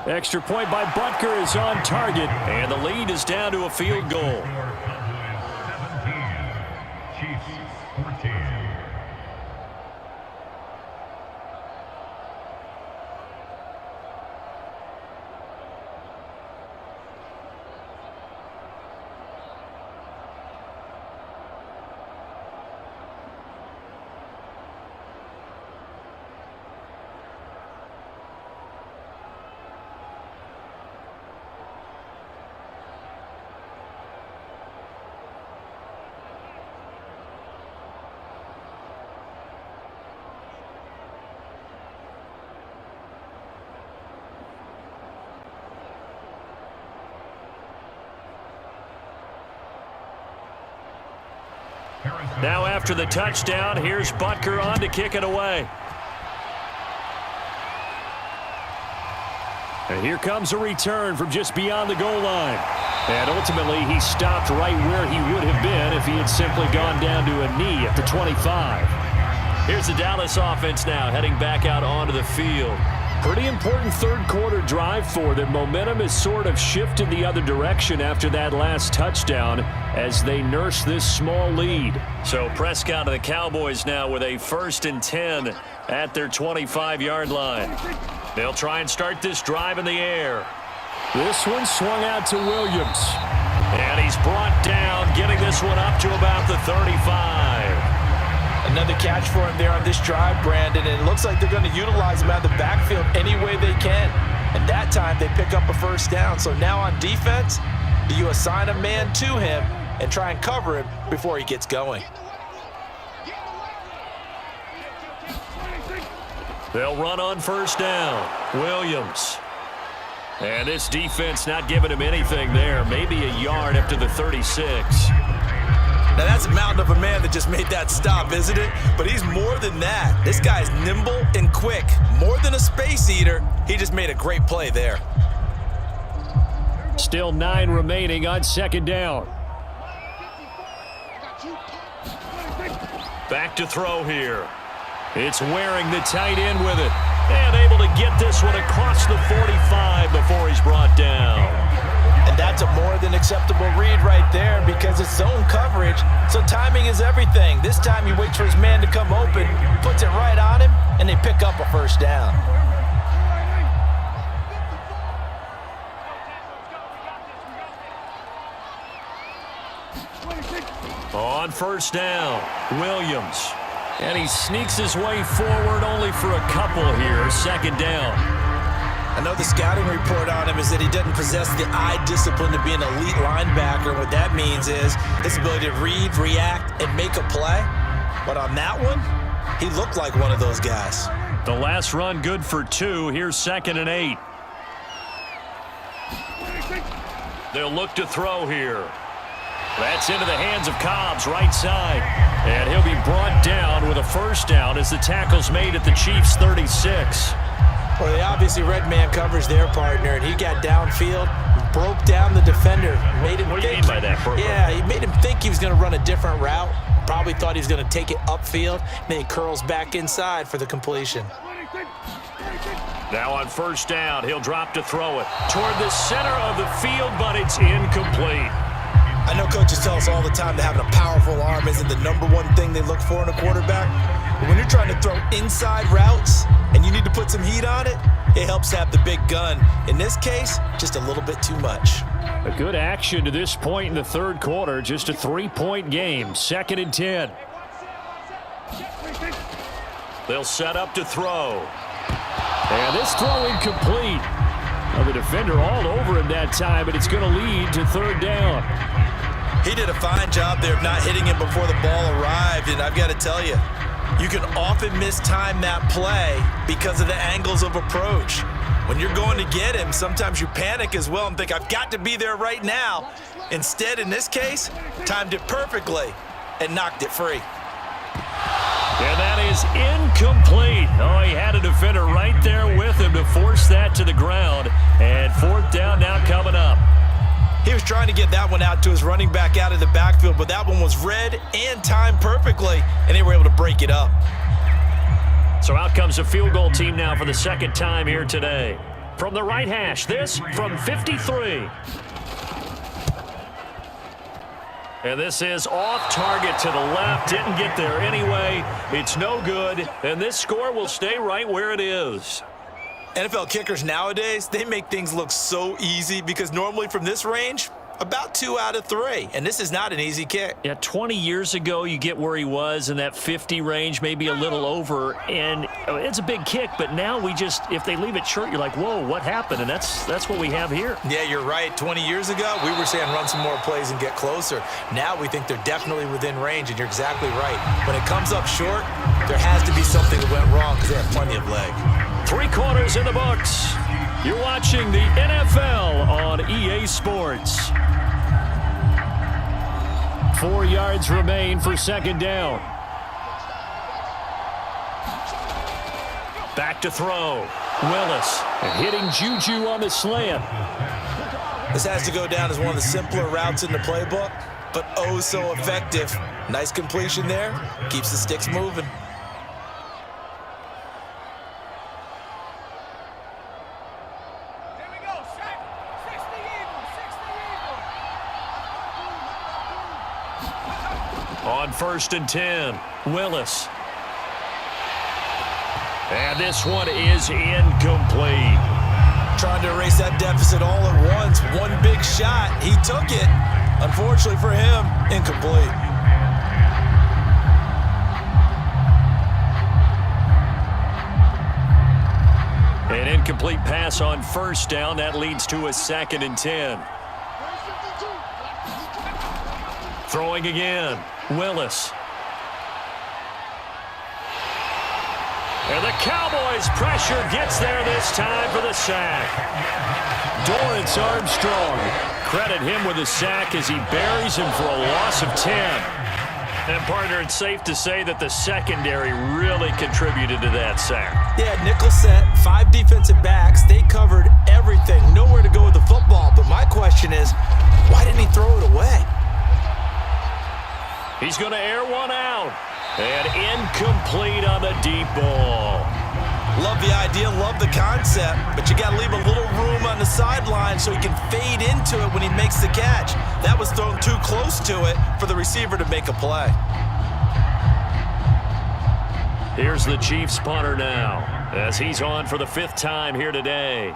Extra point by Butker is on target. And the lead is down to a field goal. Now after the touchdown, here's Butker on to kick it away. And here comes a return from just beyond the goal line. And ultimately, he stopped right where he would have been if he had simply gone down to a knee at the 25. Here's the Dallas offense now heading back out onto the field. Pretty important third quarter drive for them. Momentum has sort of shifted the other direction after that last touchdown as they nurse this small lead. So Prescott and the Cowboys now with a 1st and 10 at their 25-yard line. They'll try and start this drive in the air. This one swung out to Williams. And he's brought down, getting this one up to about the 35. Another catch for him there on this drive, Brandon, and it looks like they're going to utilize him out of the backfield any way they can. And that time they pick up a first down. So now on defense, do you assign a man to him and try and cover him before he gets going? They'll run on first down. Williams. And this defense not giving him anything there. Maybe a yard up to the 36. Now, that's a mountain of a man that just made that stop, isn't it? But he's more than that. This guy's nimble and quick. More than a space eater, he just made a great play there. Still 9 remaining on 2nd down. Back to throw here. It's Waring, the tight end, with it. And able to get this one across the 45 before he's brought down. And that's a more than acceptable read right there because it's zone coverage, so timing is everything. This time he waits for his man to come open, puts it right on him, and they pick up a first down. On first down, Williams. And he sneaks his way forward only for a couple here. 2nd down. I know the scouting report on him is that he doesn't possess the eye discipline to be an elite linebacker. What that means is his ability to read, react, and make a play. But on that one, he looked like one of those guys. The last run good for 2. Here's 2nd and 8. They'll look to throw here. That's into the hands of Cobbs, right side. And he'll be brought down with a first down as the tackle's made at the Chiefs' 36. Well, they obviously red man covers their partner, and he got downfield, broke down the defender. Made him what do you mean by that? Yeah, he made him think he was going to run a different route. Probably thought he was going to take it upfield. Then he curls back inside for the completion. Now on first down, he'll drop to throw it toward the center of the field, but it's incomplete. I know coaches tell us all the time that having a powerful arm isn't the #1 thing they look for in a quarterback. But when you're trying to throw inside routes and you need to put some heat on it, it helps have the big gun. In this case, just a little bit too much. A good action to this point in the third quarter. Just a 3-point game. 2nd and 10. They'll set up to throw. And this throw incomplete. Well, the defender all over him that time, but it's going to lead to 3rd down. He did a fine job there of not hitting him before the ball arrived, and I've got to tell you, you can often mistime that play because of the angles of approach. When you're going to get him, sometimes you panic as well and think, I've got to be there right now. Instead, in this case, timed it perfectly and knocked it free. And that is incomplete. Oh, he had a defender right there with him to force that to the ground. And 4th down now coming up. He was trying to get that one out to his running back out of the backfield, but that one was read and timed perfectly, and they were able to break it up. So out comes a field goal team now for the 2nd time here today. From the right hash, this from 53. And this is off target to the left. Didn't get there anyway. It's no good. And this score will stay right where it is. NFL kickers nowadays, they make things look so easy because normally from this range, about 2 out of 3. And this is not an easy kick. Yeah, 20 years ago, you get where he was in that 50 range, maybe a little over. And it's a big kick, but now we just, if they leave it short, you're like, whoa, what happened? And that's what we have here. Yeah, you're right. 20 years ago, we were saying run some more plays and get closer. Now we think they're definitely within range, and you're exactly right. When it comes up short, there has to be something that went wrong because they have plenty of leg. 3 quarters in the books. You're watching the NFL on EA Sports. 4 yards remain for 2nd down. Back to throw. Willis. And hitting Juju on the slant. This has to go down as one of the simpler routes in the playbook, but oh so effective. Nice completion there. Keeps the sticks moving. On 1st and 10, Willis. And this one is incomplete. Trying to erase that deficit all at once. One big shot. He took it. Unfortunately for him, incomplete. An incomplete pass on 1st down. That leads to a 2nd and 10. Throwing again. Willis. And the Cowboys pressure gets there this time for the sack. Dorrance Armstrong. Credit him with a sack as he buries him for a loss of 10. And, partner, it's safe to say that the secondary really contributed to that sack. Yeah, nickel set, 5 defensive backs. They covered everything. Nowhere to go with the football. But my question is, why didn't he throw it away? He's going to air one out. And incomplete on the deep ball. Love the idea, love the concept, but you got to leave a little room on the sideline so he can fade into it when he makes the catch. That was thrown too close to it for the receiver to make a play. Here's the Chiefs punter now as he's on for the 5th time here today.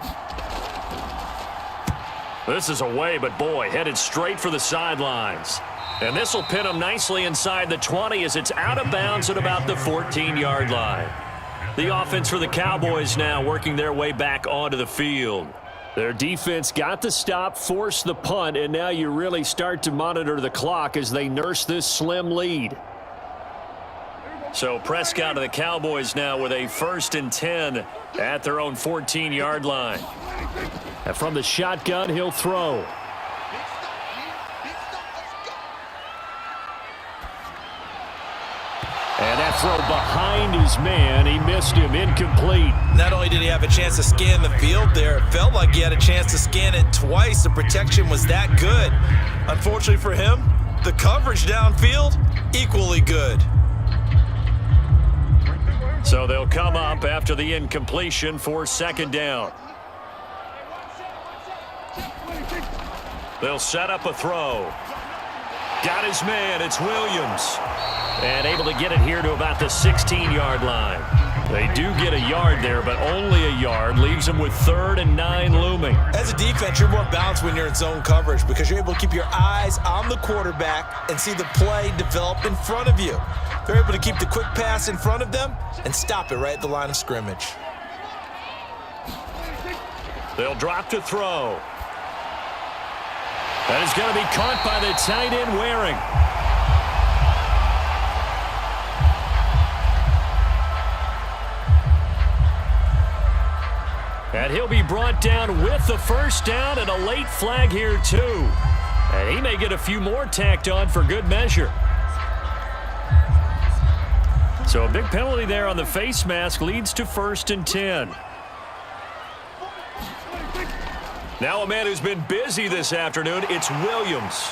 This is away, but boy, headed straight for the sidelines. And this will pin him nicely inside the 20 as it's out of bounds at about the 14-yard line. The offense for the Cowboys now working their way back onto the field. Their defense got the stop, forced the punt, and now you really start to monitor the clock as they nurse this slim lead. So Prescott of the Cowboys now with a 1st and 10 at their own 14-yard line. And from the shotgun, he'll throw. And that throw behind his man. He missed him. Incomplete. Not only did he have a chance to scan the field there, it felt like he had a chance to scan it twice. The protection was that good. Unfortunately for him, the coverage downfield, equally good. So they'll come up after the incompletion for 2nd down. They'll set up a throw. Got his man. It's Williams. And able to get it here to about the 16-yard line. They do get a yard there, but only a yard. Leaves them with 3rd and 9 looming. As a defense, you're more balanced when you're in zone coverage because you're able to keep your eyes on the quarterback and see the play develop in front of you. They're able to keep the quick pass in front of them and stop it right at the line of scrimmage. They'll drop to throw. That is going to be caught by the tight end, Waring. And he'll be brought down with the 1st down and a late flag here, too. And he may get a few more tacked on for good measure. So a big penalty there on the face mask leads to 1st and 10. Now a man who's been busy this afternoon, it's Williams.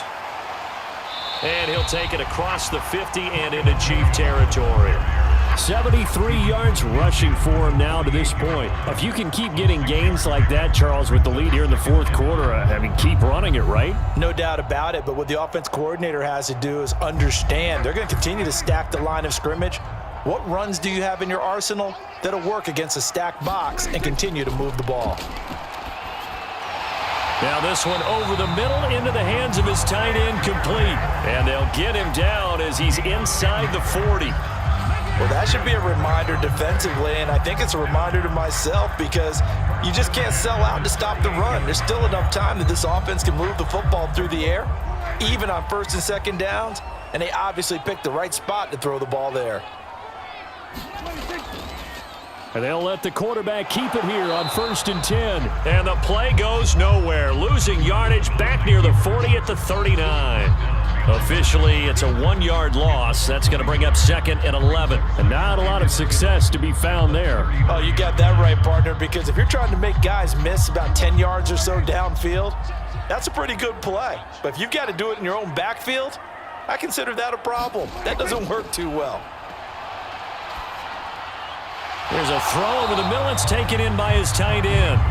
And he'll take it across the 50 and into Chief territory. 73 yards rushing for him now to this point. If you can keep getting gains like that, Charles, with the lead here in the 4th quarter, I mean, keep running it, right? No doubt about it, but what the offense coordinator has to do is understand they're going to continue to stack the line of scrimmage. What runs do you have in your arsenal that'll work against a stacked box and continue to move the ball? Now this one over the middle into the hands of his tight end, complete. And they'll get him down as he's inside the 40. Well, that should be a reminder defensively, and I think it's a reminder to myself because you just can't sell out to stop the run. There's still enough time that this offense can move the football through the air, even on 1st and 2nd downs, and they obviously picked the right spot to throw the ball there. And they'll let the quarterback keep it here on 1st and 10. And the play goes nowhere. Losing yardage back near the 40 at the 39. Officially, it's a 1-yard loss. That's going to bring up 2nd and 11. And not a lot of success to be found there. Oh, you got that right, partner, because if you're trying to make guys miss about 10 yards or so downfield, that's a pretty good play. But if you've got to do it in your own backfield, I consider that a problem. That doesn't work too well. There's a throw over the middle. It's taken in by his tight end.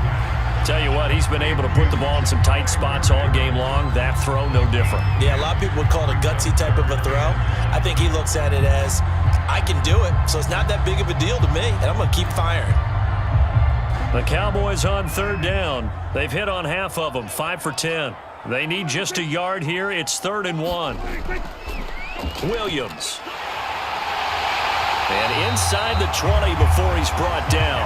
Tell you what, he's been able to put the ball in some tight spots all game long. That throw, no different. Yeah, a lot of people would call it a gutsy type of a throw. I think he looks at it as, I can do it, so it's not that big of a deal to me, and I'm going to keep firing. The Cowboys on 3rd down. They've hit on half of them, 5 for 10. They need just a yard here. It's 3rd and 1. Williams. And inside the 20 before he's brought down.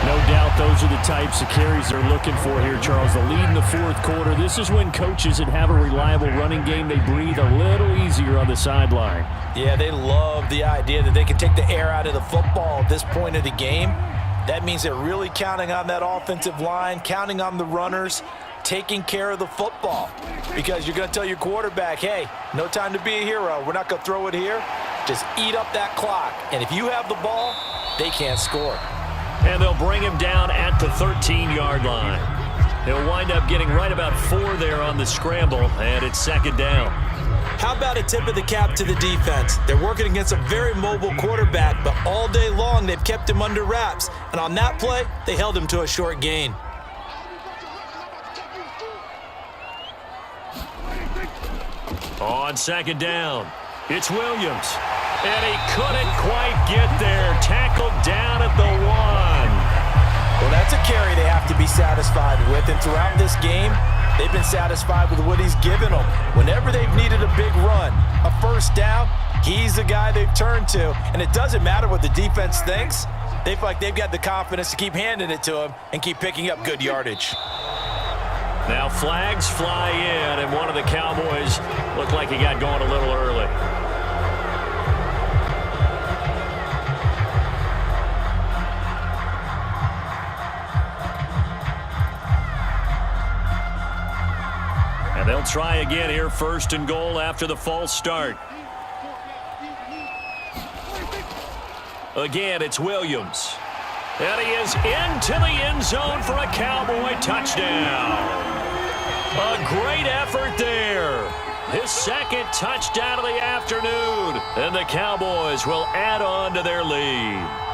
No doubt those are the types of carries they're looking for here, Charles. The lead in the 4th quarter. This is when coaches that have a reliable running game, they breathe a little easier on the sideline. Yeah, they love the idea that they can take the air out of the football at this point of the game. That means they're really counting on that offensive line, counting on the runners, taking care of the football. Because you're going to tell your quarterback, hey, no time to be a hero. We're not going to throw it here. Just eat up that clock. And if you have the ball, they can't score. And they'll bring him down at the 13-yard line. He'll wind up getting right about 4 there on the scramble, and it's 2nd down. How about a tip of the cap to the defense? They're working against a very mobile quarterback, but all day long they've kept him under wraps. And on that play, they held him to a short gain. On 2nd down, it's Williams. And he couldn't quite get there. Tackled down at the 1. Well, that's a carry they have to be satisfied with. And throughout this game, they've been satisfied with what he's given them. Whenever they've needed a big run, a 1st down, he's the guy they've turned to. And it doesn't matter what the defense thinks. They feel like they've got the confidence to keep handing it to him and keep picking up good yardage. Now flags fly in, and one of the Cowboys looked like he got going a little early. They'll try again here, first and goal after the false start. Again, it's Williams. And he is into the end zone for a Cowboy touchdown. A great effort there. His second touchdown of the afternoon. And the Cowboys will add on to their lead.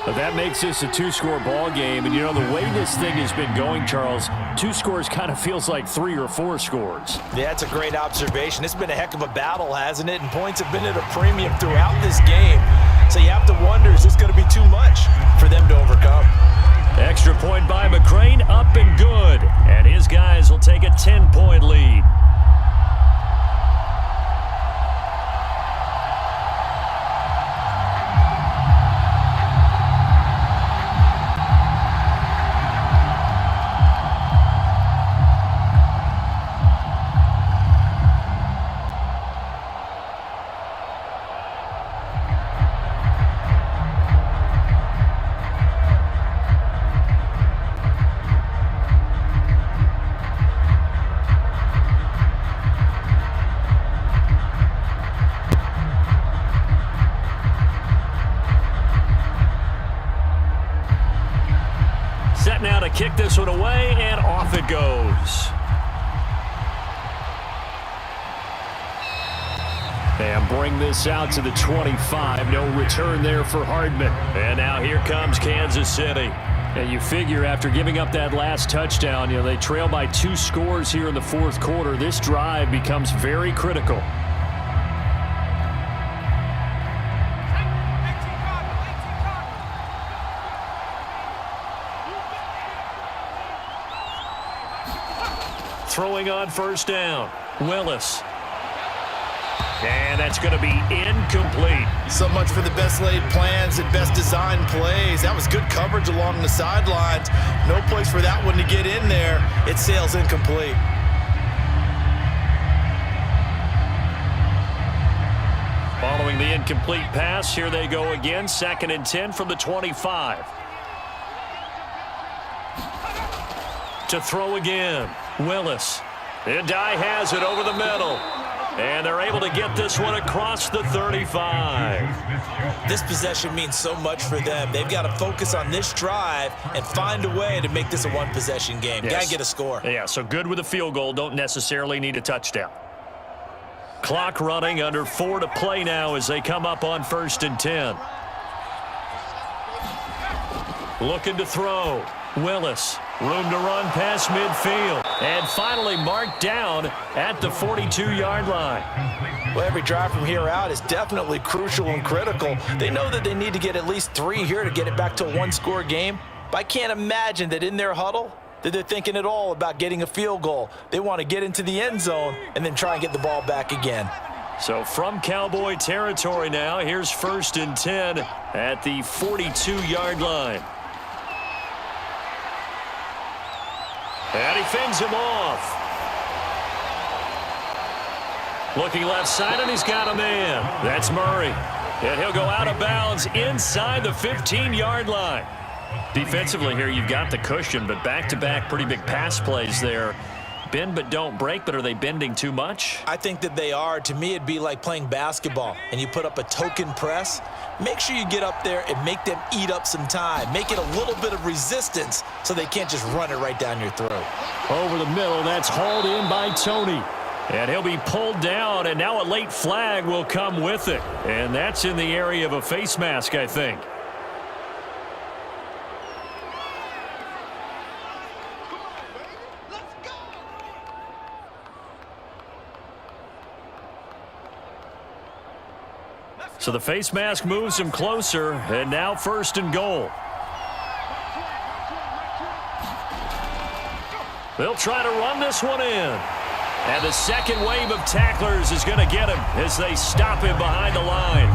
But that makes this a two-score ball game. And, you know, the way this thing has been going, Charles, 2 scores kind of feels like 3 or 4 scores. Yeah, that's a great observation. It's been a heck of a battle, hasn't it? And points have been at a premium throughout this game. So you have to wonder, is this going to be too much for them to overcome? Extra point by McCrane, up and good. And his guys will take a 10-point lead. Set now to kick this one away, and off it goes. And bring this out to the 25. No return there for Hardman. And now here comes Kansas City. And you figure after giving up that last touchdown, you know, they trail by 2 scores here in the fourth quarter. This drive becomes very critical. Throwing on first down, Willis. And that's going to be incomplete. So much for the best laid plans and best designed plays. That was good coverage along the sidelines. No place for that one to get in there. It sails incomplete. Following the incomplete pass, here they go again. 2nd and 10 from the 25. To throw again, Willis. And Dye has it over the middle. And they're able to get this one across the 35. This possession means so much for them. They've got to focus on this drive and find a way to make this a one-possession game. Yes. Got to get a score. Yeah, so good with a field goal. Don't necessarily need a touchdown. Clock running, under 4 to play now as they come up on 1st and 10. Looking to throw. Willis. Room to run past midfield. And finally marked down at the 42-yard line. Well, every drive from here out is definitely crucial and critical. They know that they need to get at least 3 here to get it back to a one-score game. But I can't imagine that in their huddle that they're thinking at all about getting a field goal. They want to get into the end zone and then try and get the ball back again. So from Cowboy territory now, here's 1st and 10 at the 42-yard line. And he fends him off. Looking left side, and he's got a man. That's Murray. And he'll go out of bounds inside the 15-yard line. Defensively here, you've got the cushion, but back-to-back pretty big pass plays there. Bend but don't break, but are they bending too much? I think that they are. To me, it'd be like playing basketball, and you put up a token press. Make sure you get up there and make them eat up some time. Make it a little bit of resistance so they can't just run it right down your throat. Over the middle, that's hauled in by Tony. And he'll be pulled down, and now a late flag will come with it. And that's in the area of a face mask, I think. So the face mask moves him closer, and now 1st and goal. They'll try to run this one in. And the second wave of tacklers is going to get him as they stop him behind the line.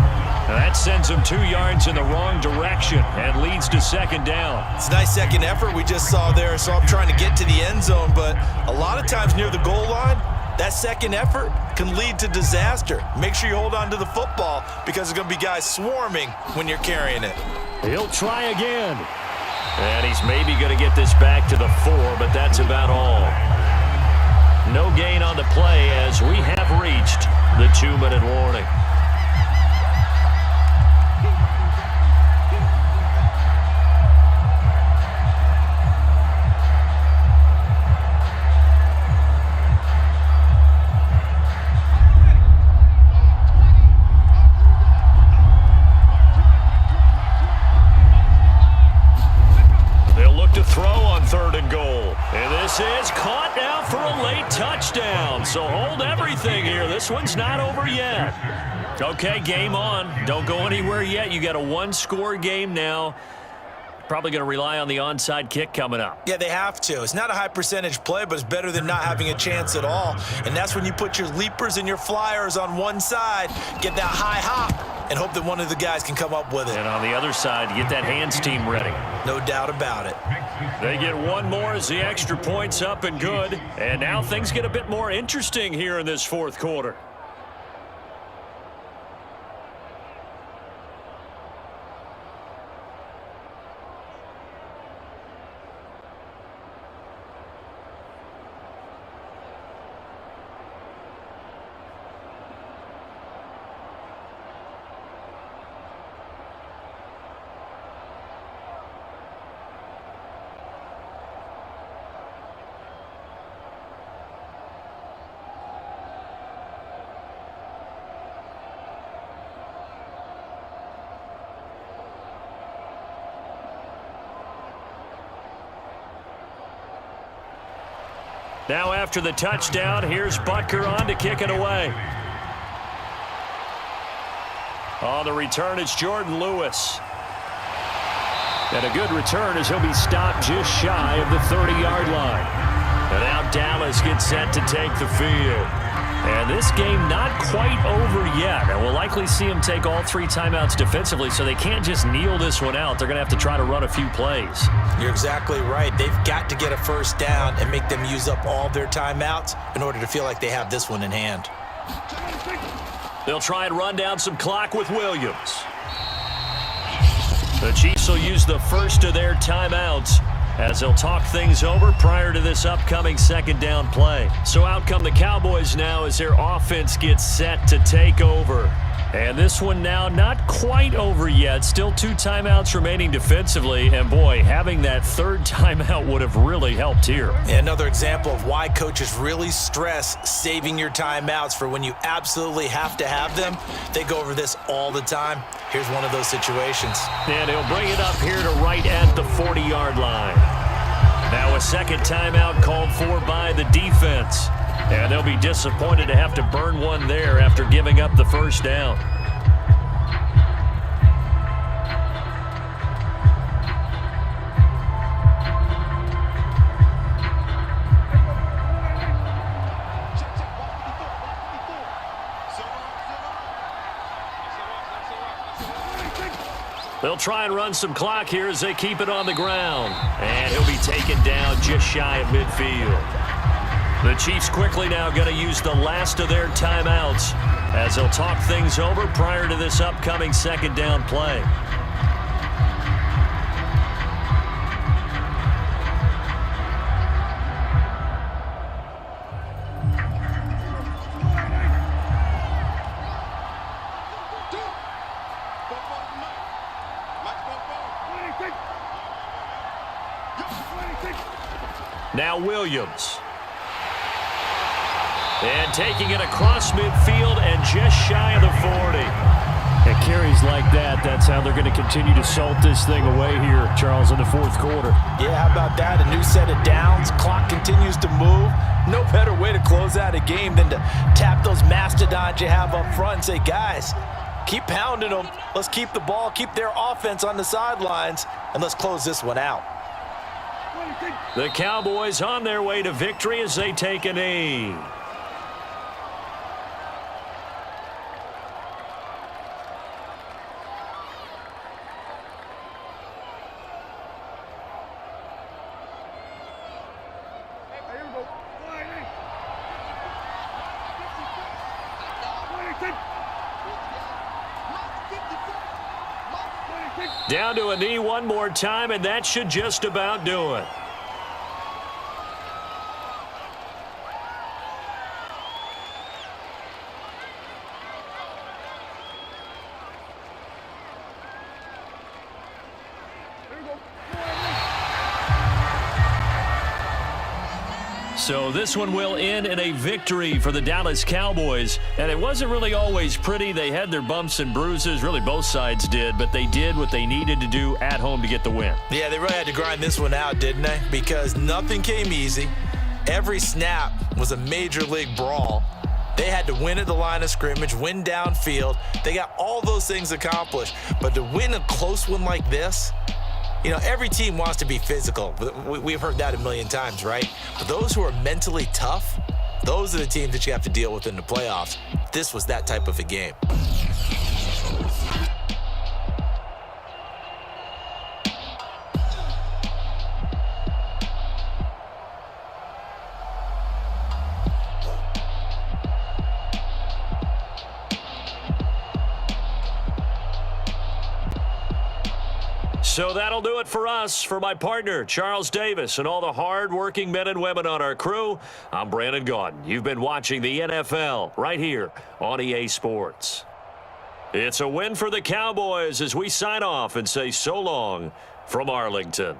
And that sends him 2 yards in the wrong direction and leads to 2nd down. It's a nice second effort we just saw there, so I'm trying to get to the end zone, but a lot of times near the goal line, that second effort can lead to disaster. Make sure you hold on to the football because there's going to be guys swarming when you're carrying it. He'll try again. And he's maybe going to get this back to the 4, but that's about all. No gain on the play as we have reached the 2-minute warning. Is caught now for a late touchdown. So hold everything here. This one's not over yet. Okay, game on. Don't go anywhere yet. You got a one-score game now. Probably going to rely on the onside kick coming up. Yeah, they have to. It's not a high percentage play, but it's better than not having a chance at all. And that's when you put your leapers and your flyers on one side, get that high hop, and hope that one of the guys can come up with it. And on the other side, get that hands team ready. No doubt about it. They get one more as the extra point's up and good. And now things get a bit more interesting here in this fourth quarter. Now after the touchdown, here's Butker on to kick it away. On the return, it's Jordan Lewis. And a good return as he'll be stopped just shy of the 30-yard line. And now Dallas gets set to take the field. And this game not quite over yet. And we'll likely see him take all 3 timeouts defensively, so they can't just kneel this one out. They're going to have to try to run a few plays. You're exactly right. They've got to get a first down and make them use up all their timeouts in order to feel like they have this one in hand. They'll try and run down some clock with Williams. The Chiefs will use the first of their timeouts as they'll talk things over prior to this upcoming second down play. So out come the Cowboys now as their offense gets set to take over. And this one now not quite over yet. Still 2 timeouts remaining defensively. And boy, having that 3rd timeout would have really helped here. Another example of why coaches really stress saving your timeouts for when you absolutely have to have them. They go over this all the time. Here's one of those situations. And he'll bring it up here to right at the 40-yard line. Now a second timeout called for by the defense. And they'll be disappointed to have to burn one there after giving up the first down. They'll try and run some clock here as they keep it on the ground. And he'll be taken down just shy of midfield. The Chiefs quickly now going to use the last of their timeouts as they'll talk things over prior to this upcoming second down play. Now Williams. And taking it across midfield and just shy of the 40. And carries like that, that's how they're going to continue to salt this thing away here, Charles, in the fourth quarter. Yeah, how about that? A new set of downs. Clock continues to move. No better way to close out a game than to tap those mastodons you have up front and say, guys, keep pounding them. Let's keep the ball, keep their offense on the sidelines, and let's close this one out. The Cowboys on their way to victory as they take a knee. Down to a knee one more time, and that should just about do it. So this one will end in a victory for the Dallas Cowboys. And it wasn't really always pretty. They had their bumps and bruises. Really, both sides did. But they did what they needed to do at home to get the win. Yeah, they really had to grind this one out, didn't they? Because nothing came easy. Every snap was a major league brawl. They had to win at the line of scrimmage, win downfield. They got all those things accomplished. But to win a close one like this, you know, every team wants to be physical. We've heard that a million times, right? But those who are mentally tough, those are the teams that you have to deal with in the playoffs. This was that type of a game. So that'll do it for us. For my partner, Charles Davis, and all the hard-working men and women on our crew, I'm Brandon Gaudin. You've been watching the NFL right here on EA Sports. It's a win for the Cowboys as we sign off and say so long from Arlington.